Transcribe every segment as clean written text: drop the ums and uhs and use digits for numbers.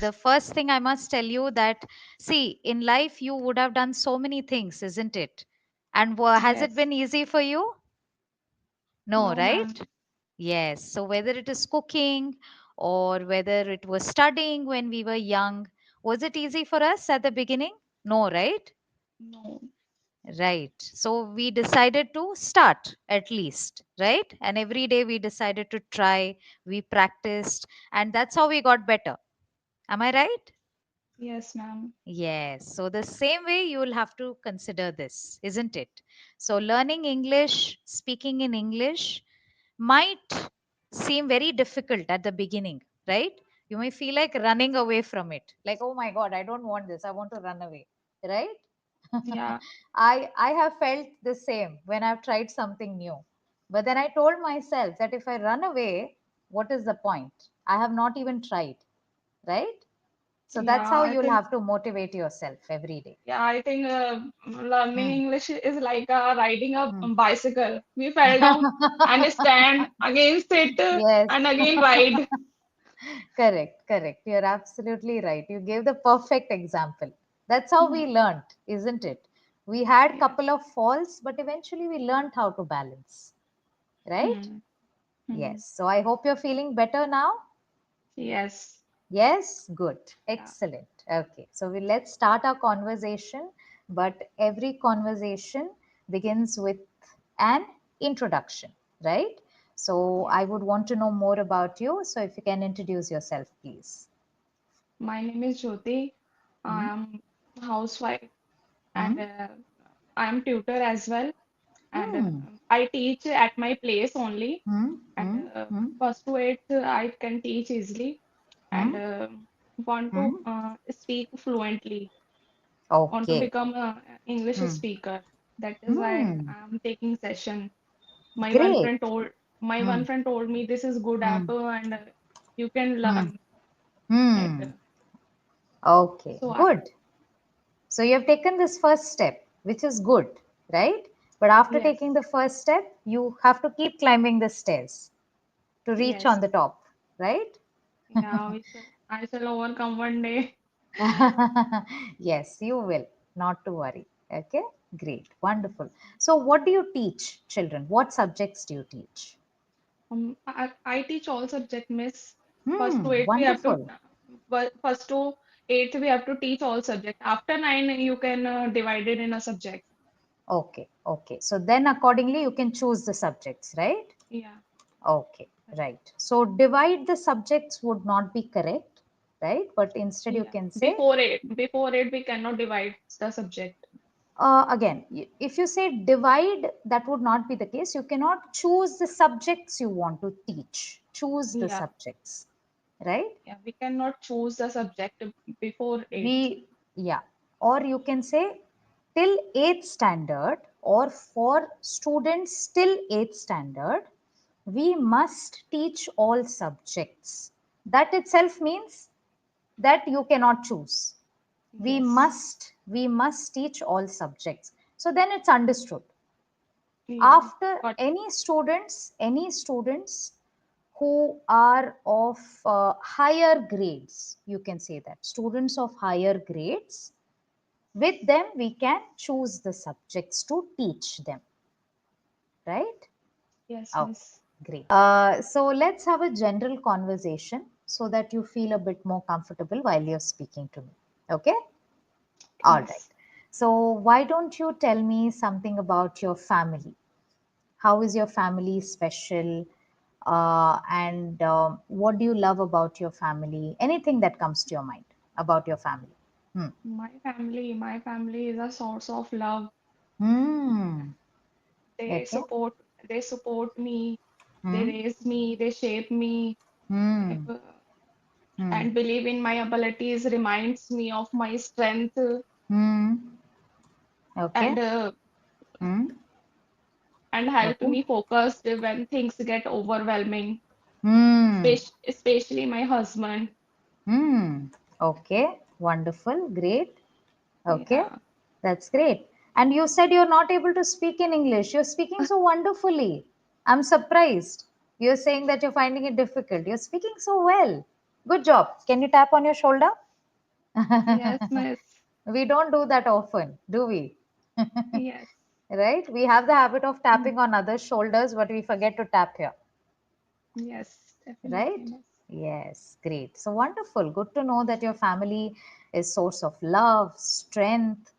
the first thing I must tell you that, see, in life you would have done so many things, isn't it? And has it Yes. been easy for you? No, No, right? ma'am. Yes. So whether it is cooking or whether it was studying when we were young, was it easy for us at the beginning? No, right? No. Right. So we decided to start at least, right? And every day we decided to try, we practiced, and that's how we got better. Am I right? Yes, ma'am. Yes. So the same way you will have to consider this, isn't it? So learning English, speaking in English might seem very difficult at the beginning, right? You may feel like running away from it. Like, oh my God, I don't want this. I want to run away, right? Yeah. I have felt the same when I've tried something new. But then I told myself that if I run away, what is the point? I have not even tried, right? So that's Yeah, how I you'll think have to motivate yourself every day. yeah, I think learning Hmm. English is like riding a Hmm. bicycle. We fell down and stand again, sit Yes. and again ride. Correct, correct. You're absolutely right. You gave the perfect example. That's how we learned, isn't it? We had Yes. couple of falls, but eventually we learned how to balance, right? Hmm. Hmm. Yes. So I hope you're feeling better now. Yes. Yes, good. Yeah. Excellent. Okay. So let's start our conversation, but every conversation begins with an introduction, right? So Yes. I would want to know more about you. So if you can introduce yourself, please. My name is Jyoti. Hmm. I'm a housewife and Hmm. I'm tutor as well. And Hmm. I teach at my place only. Hmm. And Hmm. Hmm. first to eighth, I can teach easily and Hmm. want to Hmm. speak fluently, want to Okay. become a English Hmm. speaker. That is why Hmm. I'm taking session. My one Great. friend told my Hmm. one friend told me this is good app Hmm. and you can Hmm. learn. And Hmm. Okay. so I Good. So you have taken this first step, which is good, right? But after yes, taking the first step, you have to keep climbing the stairs to reach yes, on the top, right? yeah, I shall overcome one day. Yes, you will. Not to worry. Okay, great, wonderful. So, what do you teach children? What subjects do you teach? I teach all subject, miss. First to Hmm, eight we have to wonderful. first to eighth we have to teach all subject. After nine you can divide it in a subject. Okay, okay. So, then accordingly, you can choose the subjects, right? Yeah, Okay, right. So, divide the subjects would not be correct, right? But instead, you yeah. can say, Before eight we cannot divide the subject. again, if you say divide, that would not be the case. You cannot choose the subjects you want to teach, choose the Yeah, subjects, right? yeah. We cannot choose the subject before eighth. We, yeah, or you can say till 8th standard, or for students till 8th standard, we must teach all subjects. That itself means that you cannot choose. We Yes. must teach all subjects. So then it's understood. Yeah. After But any students who are of higher grades, you can say that students of higher grades, with them we can choose the subjects to teach them, right? yes, Okay, miss. great. So let's have a general conversation so that you feel a bit more comfortable while you're speaking to me. Okay? All right. Yes. So why don't you tell me something about your family? How is your family special? And what do you love about your family? Anything that comes to your mind about your family? Hmm. My family is a source of love. Hmm. They Okay. support they support me, they Hmm. raise me, they shape me, if, Hmm. Hmm. and believe in my abilities reminds me of my strength Hmm. Okay. and Hmm. and help Okay. me focus when things get overwhelming, Hmm. especially my husband. Hmm. Okay. Wonderful. Great. Okay. Yeah. That's great. And you said you're not able to speak in English. You're speaking so wonderfully. I'm surprised. You're saying that you're finding it difficult. You're speaking so well. Good job. Can you tap on your shoulder? Yes, miss. We don't do that often, do we? Yes. Right? We have the habit of Mm. tapping on others' shoulders, but we forget to tap here. Yes, definitely, Right? miss. Yes, great. So wonderful. Good to know that your family is source of love, strength,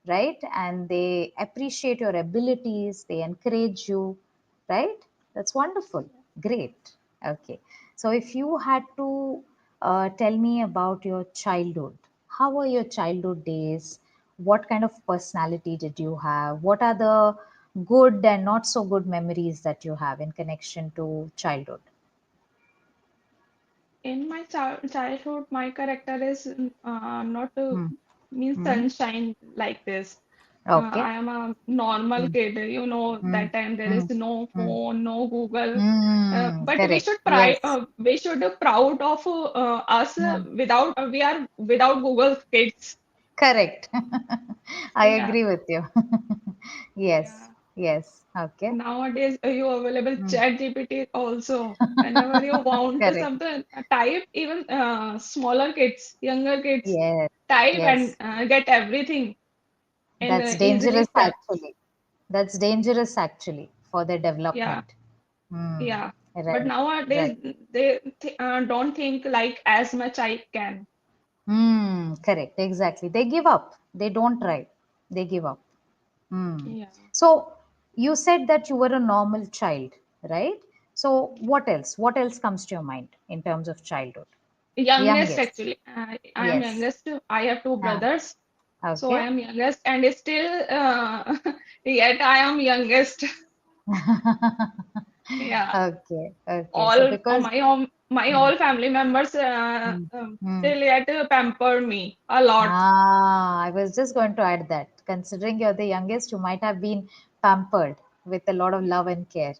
right? And they appreciate your abilities, they encourage you, right? That's wonderful. Yes. Great. Okay. So if you had to tell me about your childhood, how were your childhood days? What kind of personality did you have? What are the good and not so good memories that you have in connection to childhood? In my childhood, my character is not Hmm. means Hmm. sunshine like this. Okay. I am a normal Hmm. kid. Hmm. That time there Hmm. is no Hmm. phone, no Google. But we Correct. should Yes. we should proud of us Hmm. without we are without Google kids. Correct. I Yeah, agree with you. Yes. yeah. Yes. Okay. Nowadays, you available Hmm. chat GPT also. Whenever you want Correct. something, type even smaller kids, younger kids, Yes. type and Yes. get everything in That's easily dangerous steps. actually. That's dangerous actually for their Yeah, development. Hmm. yeah. But Right. nowadays, Right. they th don't think like as much I can. Correct. Exactly. They give up. They don't try. They give up. Hmm. Yeah. So you said that you were a normal child, right? So what else? What else comes to your mind in terms of childhood? Youngest Youngest. actually. I am Yes. youngest. I have two Ah, brothers. So I okay. am youngest and still yet I am youngest. Yeah. Okay. Okay. So All because my hmm, all family members hmm, hmm. still yet pamper me a lot. I was just going to add that considering you're the youngest, you might have been pampered with a lot of love and care,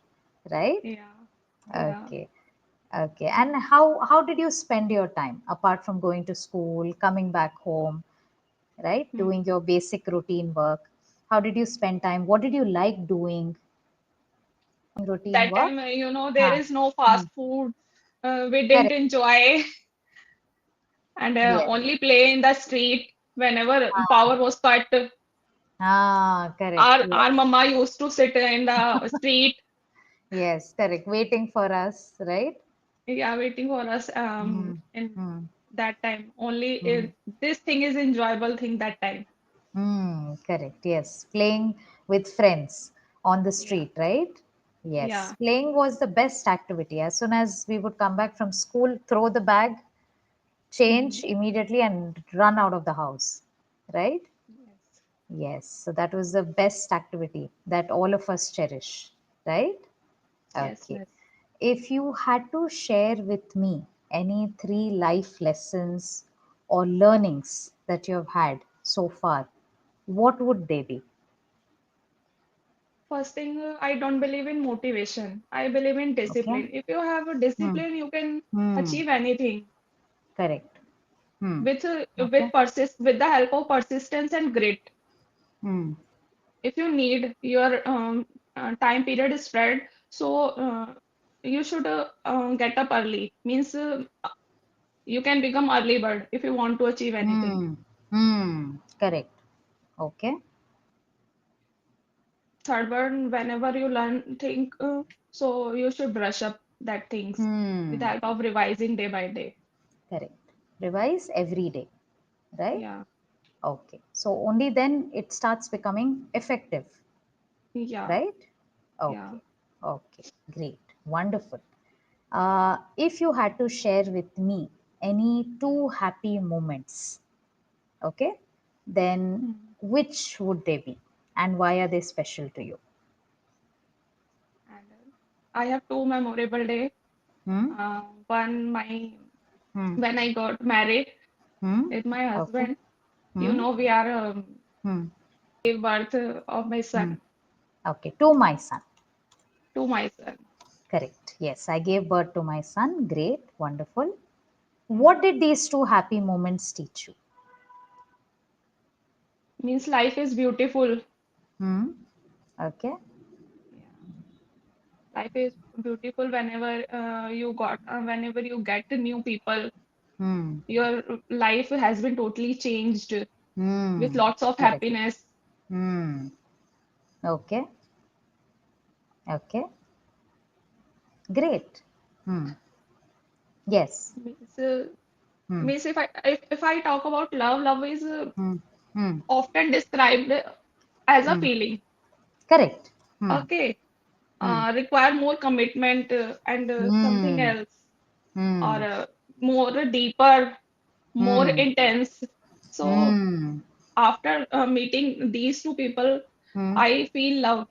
right? Yeah, yeah. Okay. Okay. And how did you spend your time apart from going to school, coming back home, right? Hmm. Doing your basic routine work. How did you spend time? What did you like doing routine That work? time, there Huh. is no Hmm. fast food. We didn't Correct. enjoy and Yes. only play in the street whenever Ah, power was cut. correct. Our Yes. mama used to sit in the street, Yes, correct. Waiting for us, right? yeah, waiting for us. Hmm. In Hmm. that time, only Hmm. this thing is enjoyable thing that time. Correct. Yes. Playing with friends on the Yeah, street, right? Yes. yeah. Playing was the best activity. As soon as we would come back from school, throw the bag, Hmm. change immediately, and run out of the house, right? Yes, Yes. So that was the best activity that all of us cherish, right? yes, Okay. miss. If you had to share with me any three life lessons or learnings that you have had so far, what would they be? First thing, I don't believe in motivation. I believe in Okay. discipline. If you have a Hmm. discipline, you can Hmm. achieve anything Correct. Hmm. Okay. with the help of persistence and grit. Hmm. If you need your time period is spread, so you should get up early. Means you can become early bird if you want to achieve anything. Hmm. Correct. Okay. Third one, whenever you learn think, so you should brush up that things with the Hmm. help of revising day by day. Correct. Revise every day, right? Yeah, Okay. So only then it starts becoming effective, yeah, right? yeah. Okay. Okay. Great. Wonderful. If you had to share with me any two happy moments, okay, then Hmm. which would they be and why are they special to you? And I have two memorable day. Hmm? One my Hmm. when I got married Hmm? with my Okay. husband. Hmm? We are Hmm. gave birth of my Hmm. son Okay. To my son. to my son. Correct. Yes, I gave birth to my son. Great. Wonderful. Hmm. What did these two happy moments teach you? Means life is beautiful. Hmm? Okay. Yeah, life is beautiful whenever whenever you get new people. Hmm. Your life has been totally changed with Hmm. lots of Correct. happiness. Hmm. Okay. Okay. Great. Hmm. Yes. Means, Hmm. means if I talk about love, love is Hmm. Hmm. often described as a Hmm. feeling. Correct. Hmm. Okay, Hmm. require more commitment and something Hmm. else, or Hmm. more deeper, more Hmm. intense. So Hmm. after meeting these two people, Hmm. I feel love.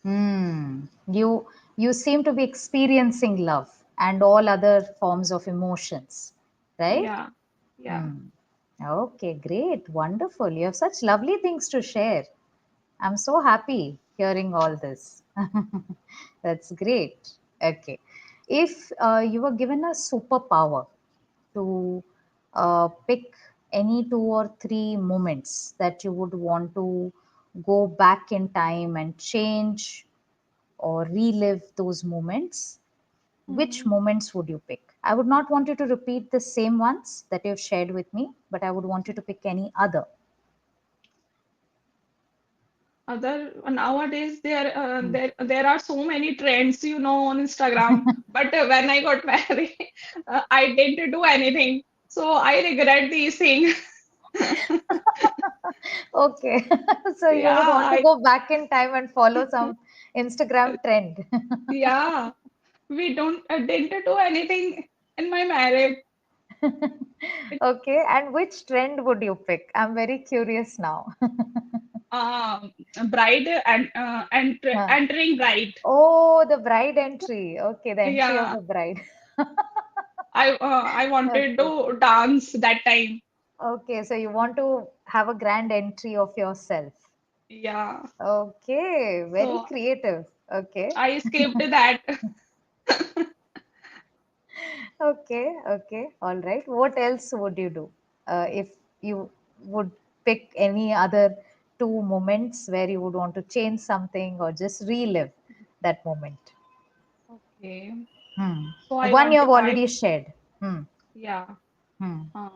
Hmm. You seem to be experiencing love and all other forms of emotions, right? Yeah, yeah. Hmm. Okay, great, wonderful. You have such lovely things to share. I'm so happy hearing all this. That's great. Okay. If you were given a superpower to pick any two or three moments that you would want to go back in time and change or relive those moments, which Mhm. moments would you pick? I would not want you to repeat the same ones that you've shared with me, but I would want you to pick any other. Other nowadays Hmm. there are so many trends, on Instagram. But when I got married, I didn't do anything. So I regret these things. Okay. So you Yeah, would want to go back in time and follow some Instagram trend. yeah. We don't didn't do anything in my marriage. It, Okay. And which trend would you pick? I'm very curious now. um, bride and Huh. entering bride. Oh, the bride entry. Okay, the entry of Yeah, the bride. I wanted Okay. to dance that time. Okay, so you want to have a grand entry of yourself. Yeah, Okay, very so creative. Okay. I skipped that. Okay, okay. All right. What else would you do if you would pick any other two moments where you would want to change something or just relive that moment? Okay. Hmm. So One you have already shared. Hmm. yeah, Hmm. uh,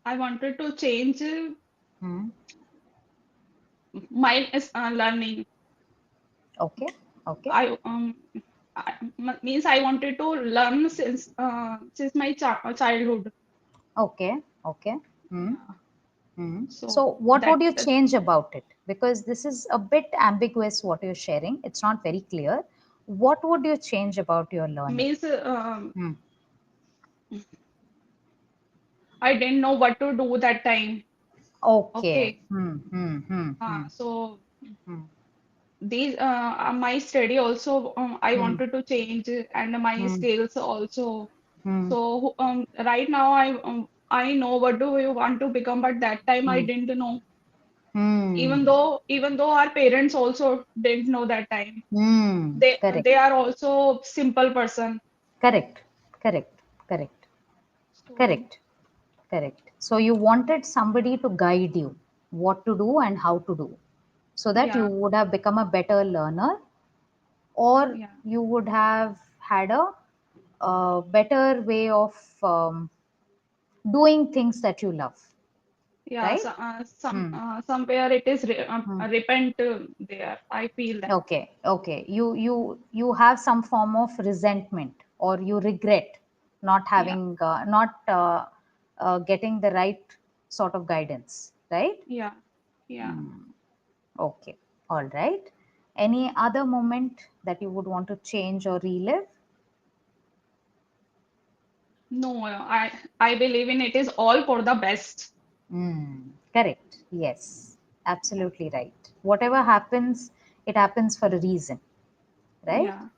I wanted to change Hmm. my learning. Okay. Okay. I means I wanted to learn since my childhood. Okay. Okay. Hmm. Yeah. Hmm. So, So what would that you change about it? Because this is a bit ambiguous what you're sharing. It's not very clear. What would you change about your learning? means Hmm. I didn't know what to do that time. Okay. Okay. Hmm. Hmm. Hmm. Hmm. So Hmm. these my study also I Hmm. wanted to change and my Hmm. skills also. Hmm. So right now I know what do you want to become, but that time I Hmm. didn't know. Hmm. Even though our parents also didn't know that time. Hmm. They Correct. are also simple person. Correct. Correct. Correct. So Correct. Correct. So you wanted somebody to guide you what to do and how to do so that you yeah, would have become a better learner or yeah, you would have had a better way of doing things that you love, yeah. right? So, Hmm. somewhere it is Hmm. repent there. I feel that. Okay, okay. You have some form of resentment or you regret not Yeah, having not getting the right sort of guidance, right? yeah, yeah. Okay, all right. Any other moment that you would want to change or relive? No, I believe in it is all for the best. Correct. Yes, Yeah, absolutely right. Whatever happens, it happens for a reason, right? yeah.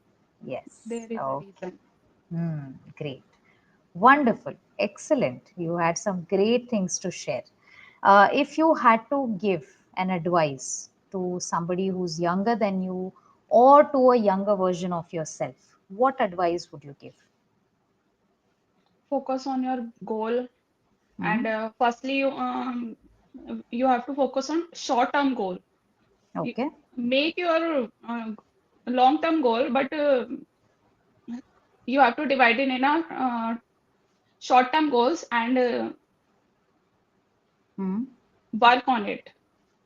Yes. There is a Oh, reason. great. Wonderful. Excellent. You had some great things to share. If you had to give an advice to somebody who's younger than you or to a younger version of yourself, what advice would you give? Focus on your goal, Hmm? and firstly, you have to focus on short-term goal. You Okay. make your long-term goal, but you have to divide it in a short-term goals and Hmm. work on it.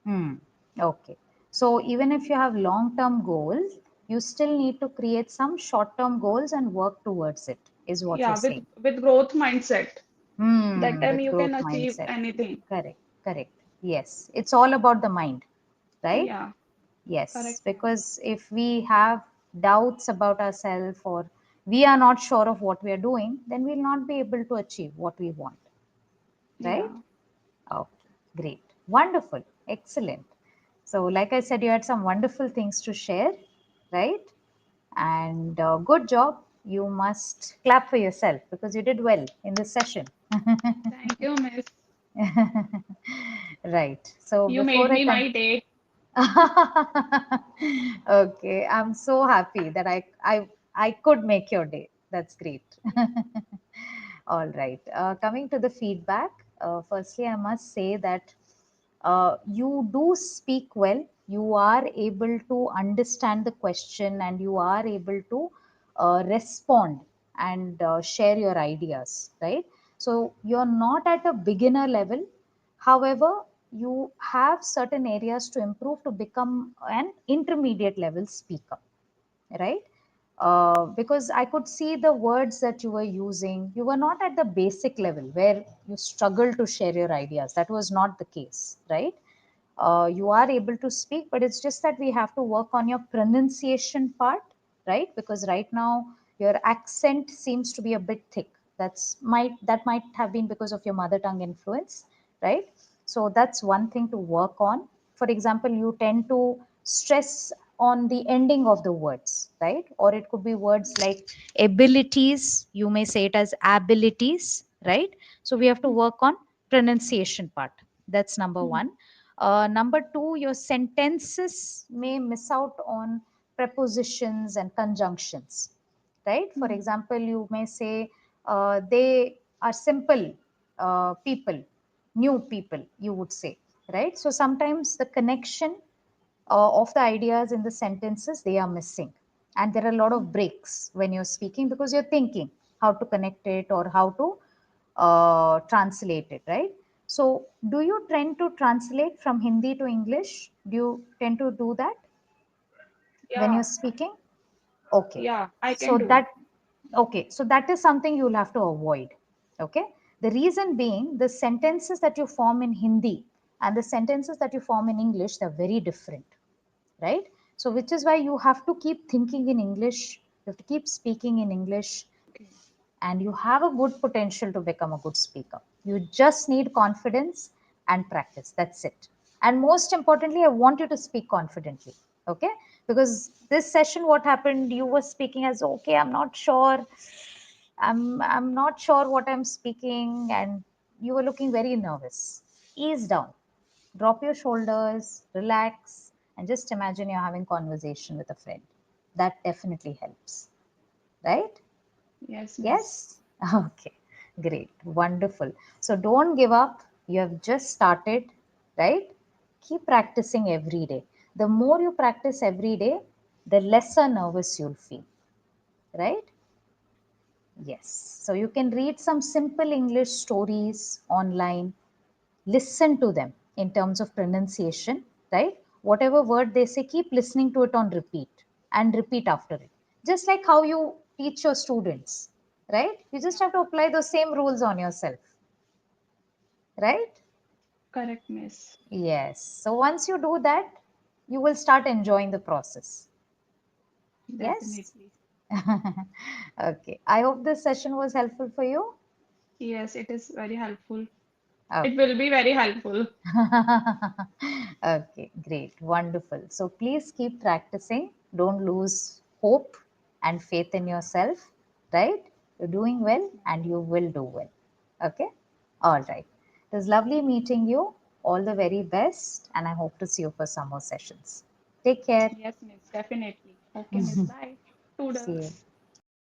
Hmm. Okay. So even if you have long-term goals, you still need to create some short-term goals and work towards it, is what you're Yeah, saying. with growth mindset. That Hmm. time With you can growth achieve mindset. anything. Correct. Correct. Yes. It's all about the mind, right? Yeah, Yes. correct, ma'am. Because if we have doubts about ourselves or we are not sure of what we are doing, then we'll not be able to achieve what we want, right? Yeah. Okay, great. Wonderful. Excellent. So, like I said, you had some wonderful things to share, right? And good job. You must clap for yourself because you did well in this session. Thank you, miss. Right. So, You made before I me con my day. Okay, I'm so happy that I could make your day. That's great. All right. Coming to the feedback, firstly, I must say that you do speak well. You are able to understand the question and you are able to respond and share your ideas, right? So you're not at a beginner level. However, you have certain areas to improve to become an intermediate level speaker, right? Because I could see the words that you were using. You were not at the basic level where you struggle to share your ideas. That was not the case, right? You are able to speak, but it's just that we have to work on your pronunciation part, right? Because right now your accent seems to be a bit thick. That might have been because of your mother tongue influence, right? So that's one thing to work on. For example, you tend to stress on the ending of the words, right? Or it could be words like abilities. You may say it as abilities, right? So we have to work on pronunciation part. That's number Hmm. one. Number two, your sentences may miss out on prepositions and conjunctions, right? For Hmm. example, you may say they are simple people, new people, you would say, right? So sometimes the connection of the ideas in the sentences they are missing, and there are a lot of breaks when you're speaking because you're thinking how to connect it or how to translate it, right? So do you tend to translate from Hindi to English? Do you tend to do that when you're Yeah, speaking? Okay. yeah, I can So do. that okay, so that is something you'll have to avoid. Okay. The reason being the sentences that you form in Hindi and the sentences that you form in English, they're very different, right? So which is why you have to keep thinking in English, you have to keep speaking in English, Okay. and you have a good potential to become a good speaker. You just need confidence and practice. That's it. And most importantly, I want you to speak confidently. Okay? Because this session, what happened, you were speaking as okay, I'm not sure. I'm not sure what I'm speaking, and you were looking very nervous. Ease down. Drop your shoulders, relax, and just imagine you're having conversation with a friend. That definitely helps. Right? Yes, miss. Yes? Okay, great, wonderful. So don't give up. You have just started, right? Keep practicing every day. The more you practice every day, the lesser nervous you'll feel, right? Yes. So you can read some simple English stories online, listen to them in terms of pronunciation, right? Whatever word they say, keep listening to it on repeat and repeat after it. Just like how you teach your students, right? You just Yeah, have to apply those same rules on yourself, right? correct, miss. Yes. So once you do that, you will start enjoying the process. Yes? Definitely. Okay. I hope this session was helpful for you. Yes, it is very helpful. It Okay. will be very helpful. Okay, great, wonderful. So please keep practicing. Don't lose hope and faith in yourself, right? You're doing Yes, well miss. and you will do well. Okay? All right. It was lovely meeting you. All the very best, and I hope to see you for some more sessions. Take care. Yes, miss. Definitely. Okay, miss. Bye. See you.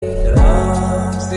Toodles.